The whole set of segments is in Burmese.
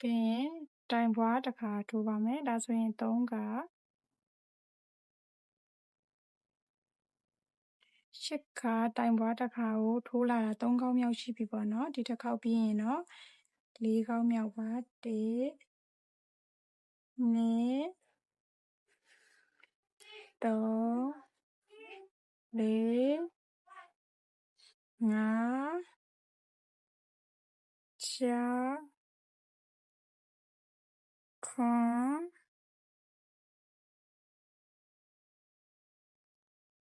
ပြီးရင်တိုင်ပွားတစ်ခါထိုးပါမယ်ဒါဆိုရင်3က8ကတိုင်ပွားတစ်ခါကိုထိုးလာတာ3ခေါက်မြောက်ရှိပြီပေါ့နော်ဒီတစ်ခေါက်ပြီးရင်တော့4ခေါက်မြောက်ပါ1 2 3 4 ngã cha con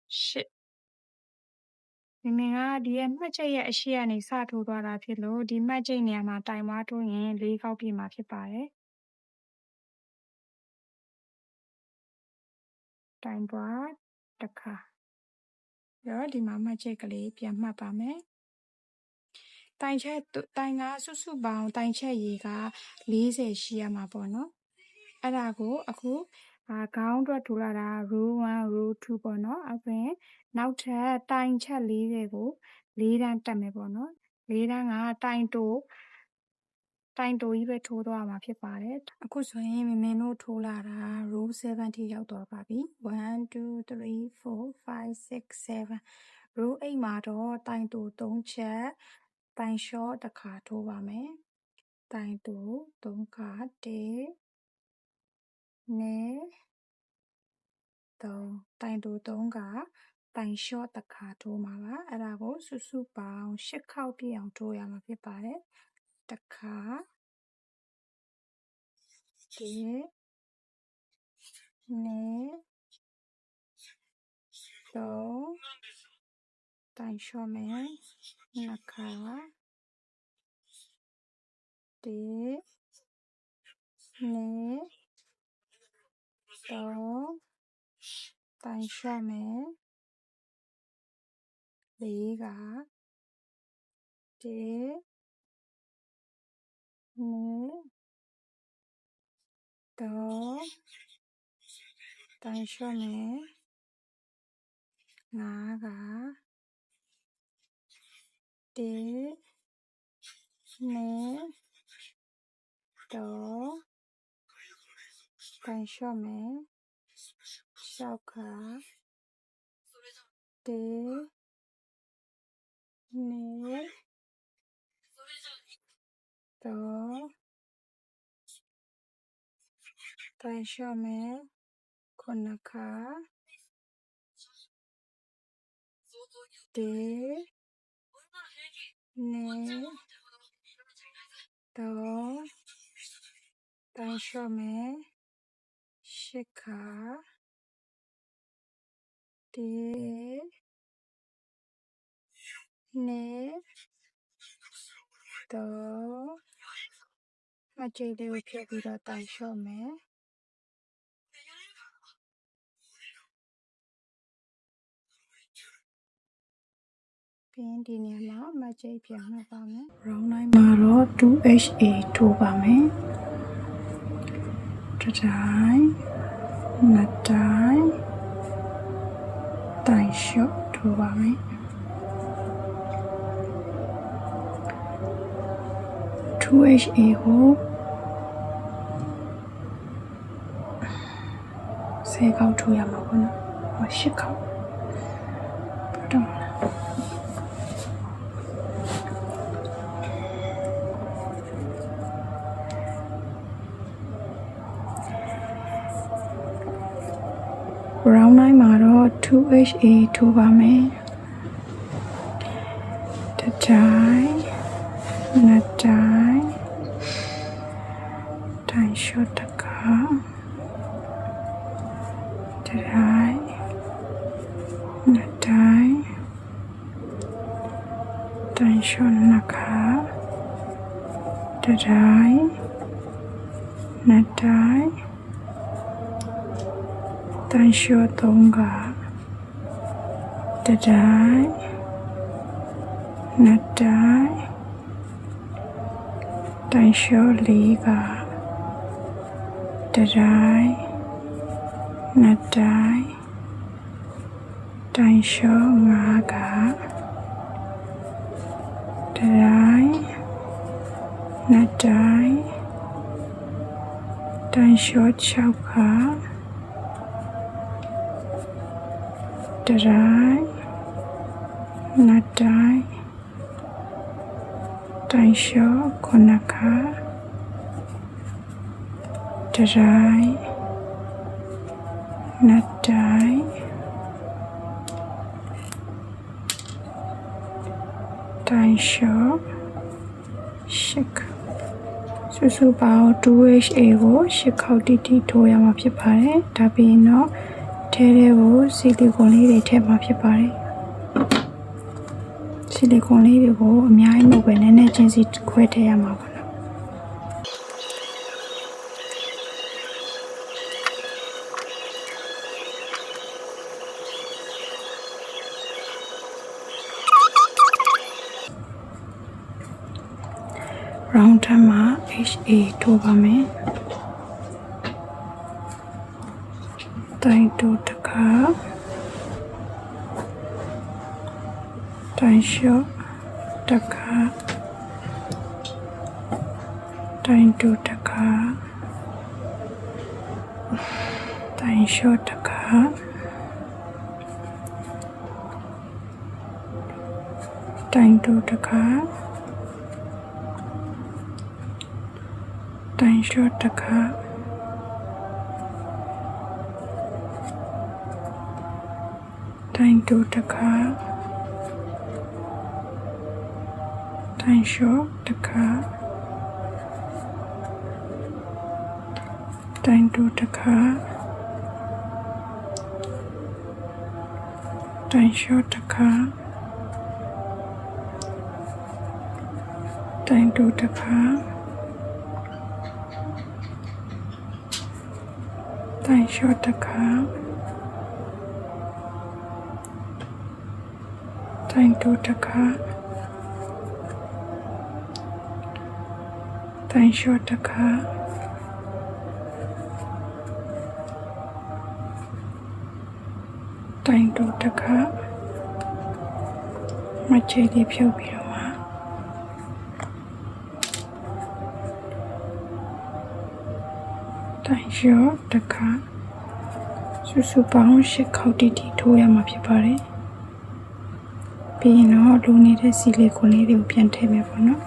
shit ဒီမင်ကဒီရဲ့မှတ်ချက်ရဲ့အရှိကနေစထိုးသွားတာဖြစ်လို့ဒီမှတ်ချက်နေရာမှာတိုင်မွားထိုးရင်၄ခေါက်ပြမှာဖြစ်ပါတယ်တိုင်ပွားတစ်ခါရောဒီမှာမှတ်ချက်ကလေးပြန်မှတ်ပါမယ်တိုင်ကစုစုပေါင်းတိုင်ချက်ရေက40ရှိရမှာပေါ့နော်အဲ့ဒါကိုအခုခေါင်းအတွက်ထိုးလာတာ row 1 row 2ပေါ့နော်အဲ့ဒါနောက်ထပ်တိုင်ချက်40ကို4တန်းတက်မယ်ပေါ့နော်4တန်းကတိုင်တိုကြီးပဲထိုးသွားမှာဖြစ်ပါတယ်အခုဆိုရင်မင်းတို့ထိုးလာတာ row 7 ထိရောက်သွားပါပြီ1 2 3 4 5 6 7 row 8မှာတော့တိုင်တို3ချက်တိုင်လျှော့တစ်ခါထိုးပါမယ်တိုင်တို3ခါ1 2 3တိုင်တို3ကတိုင်လျှော့တစ်ခါထိုးမှာပါအဲ့ဒါကိုစုစုပေါင်း8ခေါက်ပြည့်အောင်ထိုးရမှာဖြစ်ပါတယ်တစ်ခါ1 2 3တိုင်လျှော့မယ်2ခါ1 2 3တိုင်လျှော့မယ်4က1 2 3တိုင်လျှော့မယ်5က1 2 3တိုင်လျှော့မယ်6ခါ1 2 3တိုင်လျှော့မယ်9ခါ1 2 3တိုင်လျှော့မယ်8ခါ1 2 3မှတ်ချက်လေးကိုဖြတ်ပြီးတော့တိုင်လျှော့မယ်ပြီးရင်ဒီနေရာမှာမှတ်ချက်ပြန်မှတ်ပါမယ် round 9မှာတော့ 2HA ထိုးပါမယ်တစ်တိုင်းနှစ်တိုင်းတိုင်လျှော့ထိုးပါမယ်2HA ကို10ခေါက်ထိုးရမှာပေါ့နော်8ခေါက်တော့ round 9မှာတော့ 2HA ထိုးပါမယ်တစ်တိုင်းနှစ်တိုင်းတိုင်လျှော့တစ်ခါတစ်တိုင်းနှစ်တိုင်းတိုင်လျှော့နှစ်ခါတစ်တိုင်းနှစ်တိုင်းတိုင်လျှော့3ခါတစ်တိုင်းနှစ်တိုင်းတိုင်လျှော့4ခါတစ်တိုင်းနှစ်တိုင်းတိုင်လျှော့5ခါတစ်တိုင်းနှစ်တိုင်းတိုင်လျှော့6ခါတစ်တိုင်းနှစ်တိုင်းတိုင်လျှော့9ခါတစ်တိုင်းနှစ်တိုင်း တိုင်းလျှော့8စုစုပေါင်း 2HA ကို8ခေါက်တိတိထိုးရမှာဖြစ်ပါတယ်ဒါပြီးရင်တော့ထဲကိုဆီလီကွန်လေးတွေထည့်မှာဖြစ်ပါတယ်ဆီလီကွန်လေးတွေကိုအများကြီးမဟုတ်ပဲနည်းနည်းချင်းစီခွဲထည့်ရမှာပါနော်round ထပ်မှာ HA ထိုးပါမယ်တိုင်းတူတစ်ခါတိုင်းလျှော့တစ်ခါတိုင်းတူတစ်ခါတိုင်းလျှော့တစ်ခါတိုင်းတူတစ်ခါတိုင်းလျှော့တစ်ခါတိုင်းတူတစ်ခါတိုင်းလျှော့တစ်ခါတိုင်းတူတစ်ခါတိုင်းလျှော့တစ်ခါတိုင်းတူတစ်ခါတိုင်းလျှော့တစ်ခါတိုင်းတူတစ်ခါတိုင်းလျှော့တစ်ခါတိုင်းတူတစ်ခါမချေလေးဖြုတ်ပြီးတော့မှာတိုင်းလျှော့တစ်ခါစုစုပေါင်း8ခေါက်တိတိထိုးရမှာဖြစ်ပါတယ်ပြီးရင်တော့လူနေတဲ့ဆီလီကွန်လေးတွေကိုပြန်ထည့်မယ်ပေါ့နော်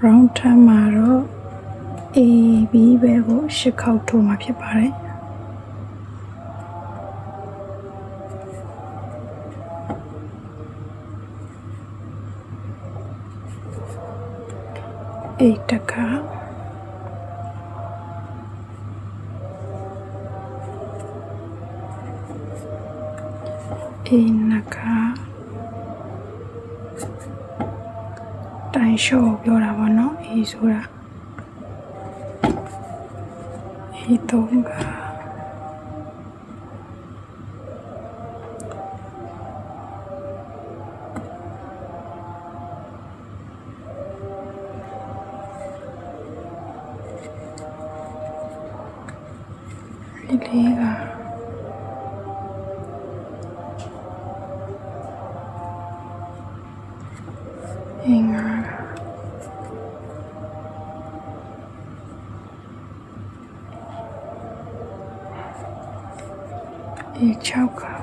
round ထပ်မှာတော့ A B ပဲကို8ခေါက်ထိုးမှာဖြစ်ပါတယ်A တစ်ခါA နှစ်ခါတိုင်းလျှော့ပြောတာပါနော်အေးဆိုတာအေးသုံးခါလေးကအင်္ဂါဒီ6ခါ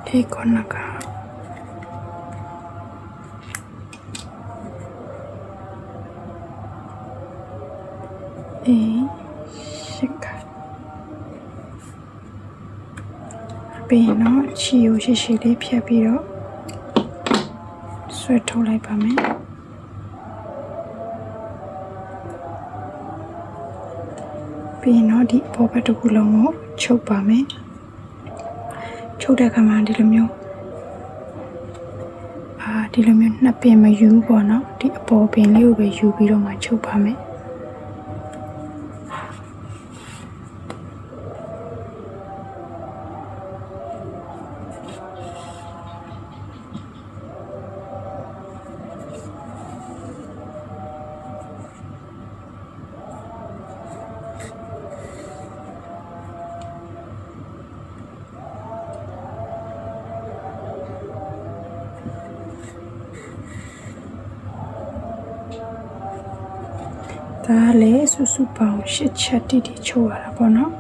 ဒီ9ခါ8ခါပြီးတော့ချီကိုရှိရှိလေးဖြတ်ပြီးတော့ဆွဲထုတ်လိုက်ပါမယ်ပြီးရင်တော့ဒီအပေါ်ဘက်တစ်ခုလုံးကိုချုပ်ပါမယ်ချုပ်တဲ့အခါမှာဒီလိုမျိုးနှစ်ပင်မယူပေါ့နော်ဒီအပေါ်ပင်လေးကိုပဲယူပြီးတော့မှချုပ်ပါမယ် ဒါကလည်းစုစုပေါင်း8ချက်တိတိချိုးရတာပေါ့နော်